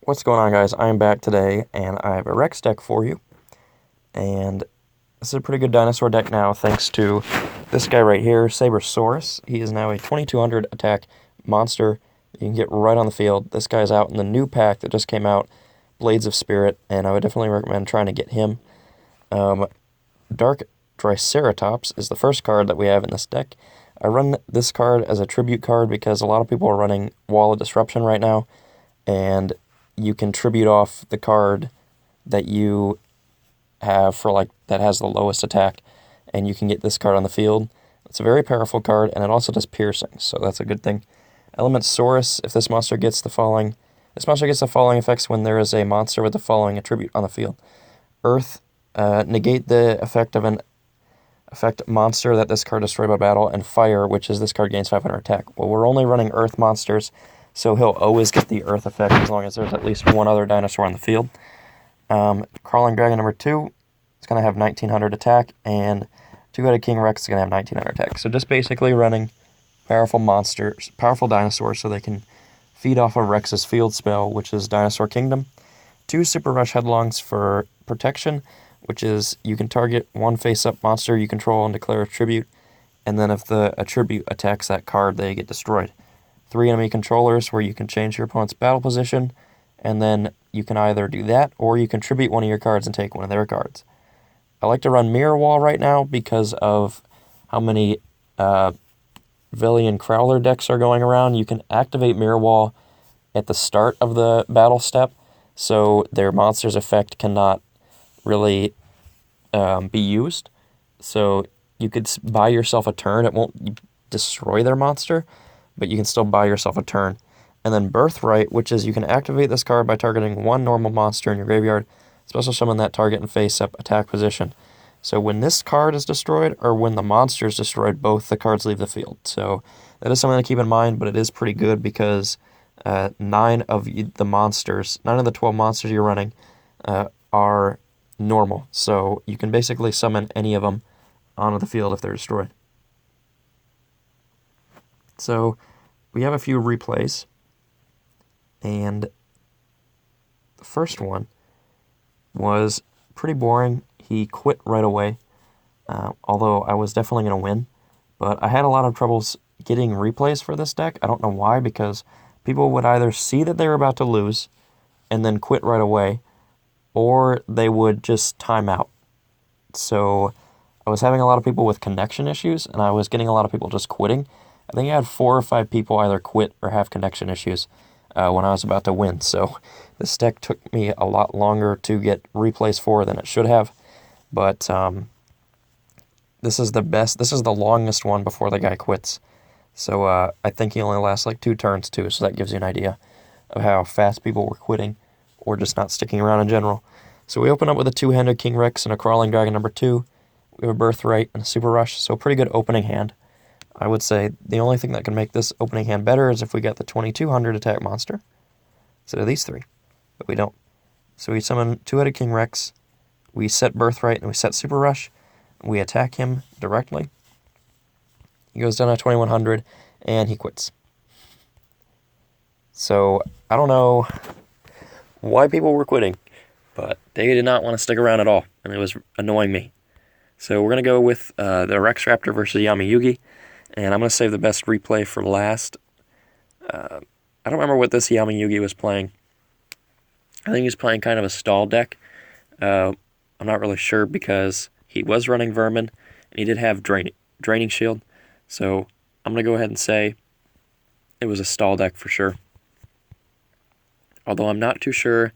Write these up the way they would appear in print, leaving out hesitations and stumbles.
What's going on, guys? I'm back today, and I have a Rex deck for you. And this is a pretty good dinosaur deck now, thanks to this guy right here, Sabersaurus. He is now a 2200 attack monster. You can get right on the field. This guy's out in the new pack that just came out, Blades of Spirit, and I would definitely recommend trying to get him. Dark Triceratops is the first card that we have in this deck. I run this card as a tribute card because a lot of people are running Wall of Disruption right now, and you can tribute off the card that you have for that has the lowest attack, and you can get this card on the field. It's a very powerful card, and it also does piercing, so that's a good thing. Elementsaurus, if this monster gets the following effects when there is a monster with the following attribute on the field. Earth, negate the effect of an effect monster that this card destroyed by battle, and fire, which is this card gains 500 attack. Well, we're only running earth monsters, so he'll always get the earth effect as long as there's at least one other dinosaur on the field. Crawling Dragon number 2 is going to have 1900 attack, and Two-Headed King Rex is going to have 1900 attack. So just basically running powerful monsters, powerful dinosaurs, so they can feed off of Rex's field spell, which is Dinosaur Kingdom. 2 Super Rush Headlongs for protection, which is you can target one face-up monster you control and declare a tribute, and then if the attribute attacks that card, they get destroyed. 3 enemy controllers where you can change your opponent's battle position, and then you can either do that or you can tribute one of your cards and take one of their cards. I like to run Mirror Wall right now because of how many Villian Crowler decks are going around. You can activate Mirror Wall at the start of the battle step, so their monster's effect cannot really be used. So you could buy yourself a turn. It won't destroy their monster, but you can still buy yourself a turn. And then Birthright, which is you can activate this card by targeting one normal monster in your graveyard, special summon that target and face-up attack position. So when this card is destroyed, or when the monster is destroyed, both the cards leave the field. So that is something to keep in mind, but it is pretty good because 9 of the 12 monsters you're running are normal. So you can basically summon any of them onto the field if they're destroyed. So we have a few replays, and the first one was pretty boring. He quit right away, although I was definitely going to win, but I had a lot of troubles getting replays for this deck. I don't know why, because people would either see that they were about to lose and then quit right away, or they would just time out. So I was having a lot of people with connection issues, and I was getting a lot of people just quitting. I think I had 4 or 5 people either quit or have connection issues when I was about to win. So this deck took me a lot longer to get replays for than it should have. But this is the best. This is the longest one before the guy quits. So I think he only lasts like 2 turns too. So that gives you an idea of how fast people were quitting or just not sticking around in general. So we open up with a 2-handed King Rex and a Crawling Dragon number 2. We have a Birthright and a Super Rush. So a pretty good opening hand. I would say the only thing that can make this opening hand better is if we got the 2200 attack monster instead of these 3, but we don't. So we summon 2-headed King Rex, we set Birthright, and we set Super Rush, and we attack him directly. He goes down to 2100, and he quits. So I don't know why people were quitting, but they did not want to stick around at all, and it was annoying me. So we're going to go with the Rex Raptor versus Yugoh. And I'm going to save the best replay for last. I don't remember what this Yugoh was playing. I think he was playing kind of a stall deck. I'm not really sure because he was running Vermin, and he did have Draining Shield. So I'm going to go ahead and say it was a stall deck for sure. Although I'm not too sure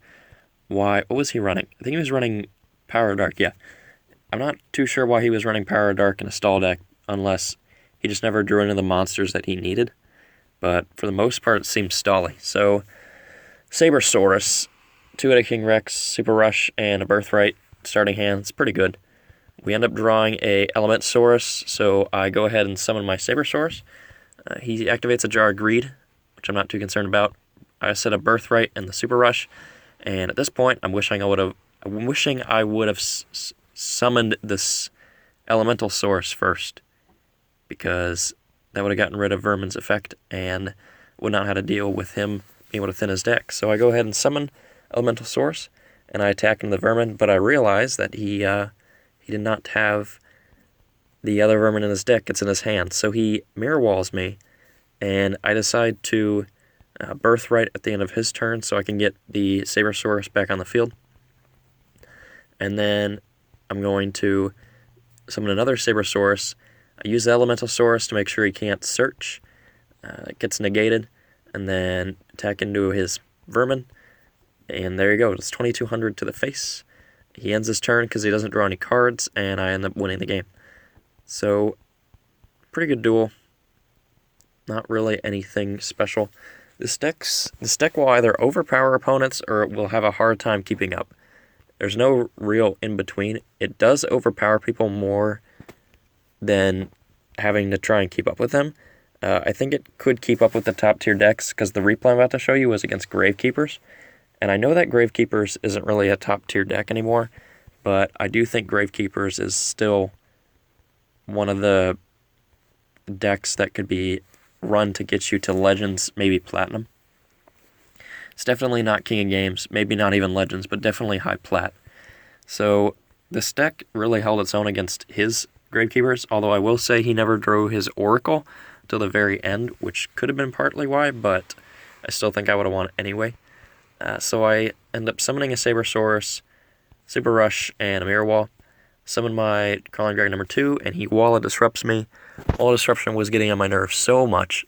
why. What was he running? I think he was running Power Dark, yeah. I'm not too sure why he was running Power Dark in a stall deck, unless he just never drew into the monsters that he needed. But for the most part, it seems stally. So, Sabersaurus, 2-headed King Rex, Super Rush, and a Birthright starting hand. It's pretty good. We end up drawing a Elementsaurus, so I go ahead and summon my Sabersaurus. He activates a Jar of Greed, which I'm not too concerned about. I set a Birthright and the Super Rush, and at this point, I'm wishing I would have summoned this Elementalsaurus first, because that would have gotten rid of Vermin's effect and would not have had to deal with him able to thin his deck. So I go ahead and summon Elemental Source, and I attack into the Vermin, but I realize that he did not have the other Vermin in his deck. It's in his hand. So he Mirror Walls me, and I decide to Birthright at the end of his turn so I can get the Sabersaurus back on the field. And then I'm going to summon another Sabersaurus. I use the Elemental Source to make sure he can't search. It gets negated, and then attack into his Vermin. And there you go. It's 2200 to the face. He ends his turn because he doesn't draw any cards, and I end up winning the game. So, pretty good duel. Not really anything special. This deck will either overpower opponents or it will have a hard time keeping up. There's no real in-between. It does overpower people more than having to try and keep up with them. I think it could keep up with the top-tier decks, because the replay I'm about to show you was against Gravekeepers. And I know that Gravekeepers isn't really a top-tier deck anymore, but I do think Gravekeepers is still one of the decks that could be run to get you to Legends, maybe Platinum. It's definitely not King of Games, maybe not even Legends, but definitely High Plat. So this deck really held its own against his Gravekeepers, although I will say he never drew his Oracle till the very end, which could have been partly why, but I still think I would have won anyway. So I end up summoning a Sabersaurus, Super Rush, and a Mirror Wall. Summon my Crawling Dragon number 2, and he Wall Disrupts me. Wall Disruption was getting on my nerves so much,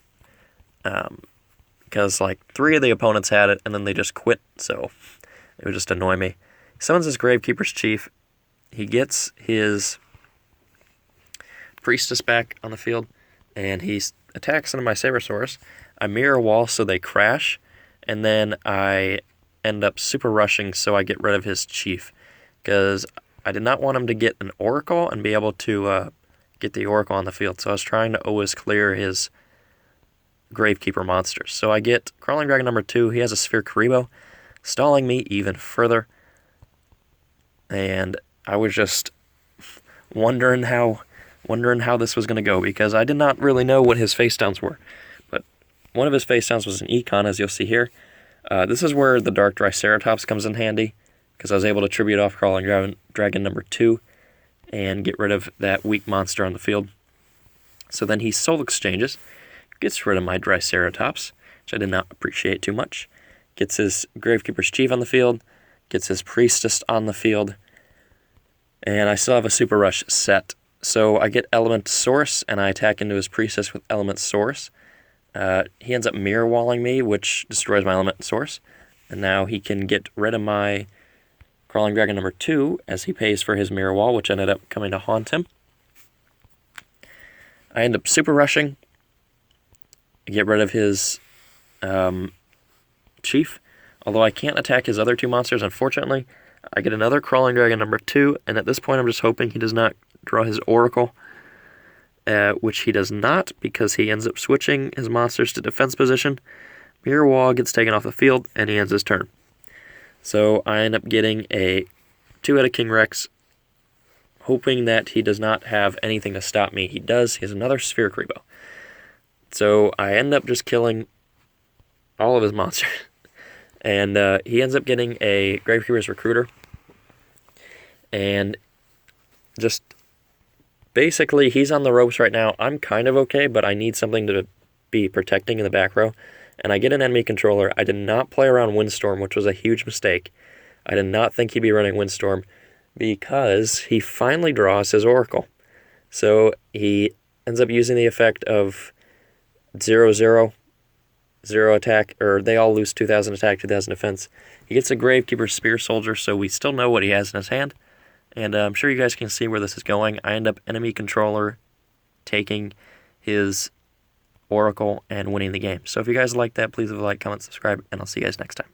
because like 3 of the opponents had it, and then they just quit, so it would just annoy me. He summons his Gravekeeper's Chief. He gets his Priestess back on the field, and he attacks into my Sabersaurus. I Mirror Wall so they crash, and then I end up Super Rushing so I get rid of his Chief, because I did not want him to get an Oracle and be able to get the Oracle on the field, so I was trying to always clear his Gravekeeper monsters. So I get Crawling Dragon number 2, he has a Sphere Karibo, stalling me even further, and I was just wondering how this was going to go, because I did not really know what his face downs were. But one of his face downs was an Econ, as you'll see here. This is where the Dark Triceratops comes in handy, because I was able to tribute off Crawling Dragon number 2 and get rid of that weak monster on the field. So then he Soul Exchanges, gets rid of my Triceratops, which I did not appreciate too much, gets his Gravekeeper's Chief on the field, gets his Priestess on the field, and I still have a Super Rush set. So I get Element Source, and I attack into his Priestess with Element Source. He ends up Mirror Walling me, which destroys my Element Source, and now he can get rid of my Crawling Dragon number 2 as he pays for his Mirror Wall, which ended up coming to haunt him. I end up Super Rushing, get rid of his Chief, although I can't attack his other 2 monsters, unfortunately. I get another Crawling Dragon number 2, and at this point I'm just hoping he does not draw his Oracle, which he does not, because he ends up switching his monsters to defense position. Mirror Wall gets taken off the field, and he ends his turn. So I end up getting a 2-headed King Rex, hoping that he does not have anything to stop me. He does. He has another Sphere Karibo. So I end up just killing all of his monsters. And he ends up getting a Gravekeeper's Recruiter. And just basically, he's on the ropes right now. I'm kind of okay, but I need something to be protecting in the back row. And I get an enemy controller. I did not play around Windstorm, which was a huge mistake. I did not think he'd be running Windstorm, because he finally draws his Oracle. So he ends up using the effect of 0/0 attack, or they all lose 2,000 attack, 2,000 defense. He gets a Gravekeeper Spear Soldier, so we still know what he has in his hand. And I'm sure you guys can see where this is going. I end up enemy controller taking his Oracle and winning the game. So if you guys like that, please leave a like, comment, subscribe, and I'll see you guys next time.